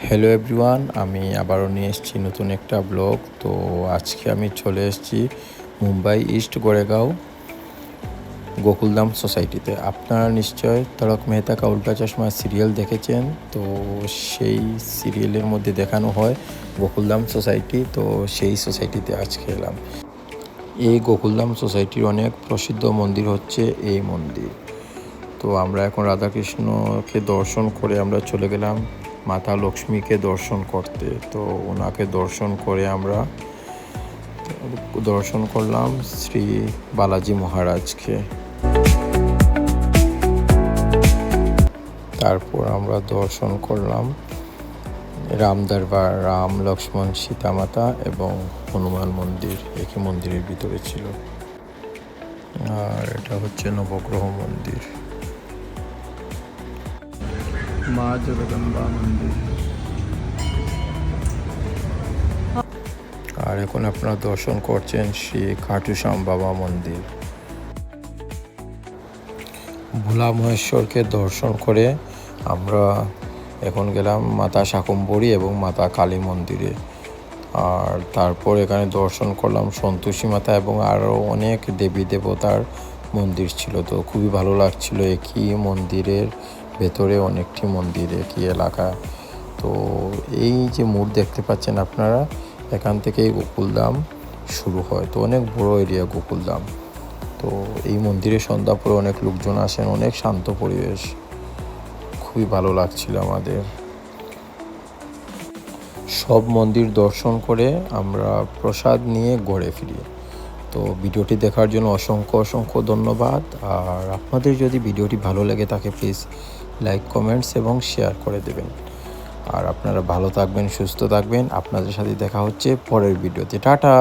Hello everyone, আমি আবারও নিয়ে এসেছি নতুন একটা ব্লগ। তো আজকে আমি চলে এসেছি মুম্বাই ইস্ট গোরেগাঁও গোকুলধাম সোসাইটিতে। আপনারা নিশ্চয় তারক মেহতা কা উল্টা চশমা সিরিয়াল দেখেছেন। তো সেই সিরিয়ালের মধ্যে দেখানো হয় গোকুলধাম সোসাইটি। তো সেই সোসাইটিতে আজকে এলাম। এই গোকুলধাম সোসাইটির অনেক প্রসিদ্ধ মন্দির হচ্ছে এই মন্দির। তো আমরা এখন রাধাকৃষ্ণকে দর্শন করে আমরা চলে গেলাম মাতা লক্ষ্মীকে দর্শন করতে। তো ওনাকে দর্শন করে আমরা দর্শন করলাম শ্রী বালাজি মহারাজকে। তারপর আমরা দর্শন করলাম রাম দরবার, রাম লক্ষ্মণ সীতা মাতা এবং হনুমান মন্দির একই মন্দিরের ভিতরে ছিল। আর এটা হচ্ছে নবগ্রহ মন্দির, মা জগদম্বা মন্দির। আর এখন আপনারা দর্শন করছেন শ্রী খাটু শ্যাম বাবা মন্দির। ভোলা মহেশ্বরকে দর্শন করে আমরা এখন গেলাম মাতা শাকম্ভরী এবং মাতা কালী মন্দিরে। আর তারপর এখানে দর্শন করলাম সন্তোষী মাতা এবং আরও অনেক দেবী দেবতার মন্দির ছিল। তো খুবই ভালো লাগছিল, একই মন্দিরের ভেতরে অনেকটি মন্দির, একই এলাকা। তো এই যে মোড় দেখতে পাচ্ছেন আপনারা, এখান থেকেই গোকুলধাম শুরু হয়। তো অনেক বড় এরিয়া গোকুলধাম। তো এই মন্দিরে সন্ধ্যা পরে অনেক লোকজন আসেন, অনেক শান্ত পরিবেশ, খুবই ভালো লাগছিল আমাদের। সব মন্দির দর্শন করে আমরা প্রসাদ নিয়ে ঘরে ফিরি। তো ভিডিওটি দেখার জন্য অসংখ্য ধন্যবাদ। আর আপনাদের যদি ভিডিওটি ভালো লেগে থাকে প্লিজ লাইক, কমেন্টস এবং শেয়ার করে দেবেন। আর আপনারা ভালো থাকবেন, সুস্থ থাকবেন। আপনাদের সাথে দেখা হচ্ছে পরের ভিডিওতে। টাটা।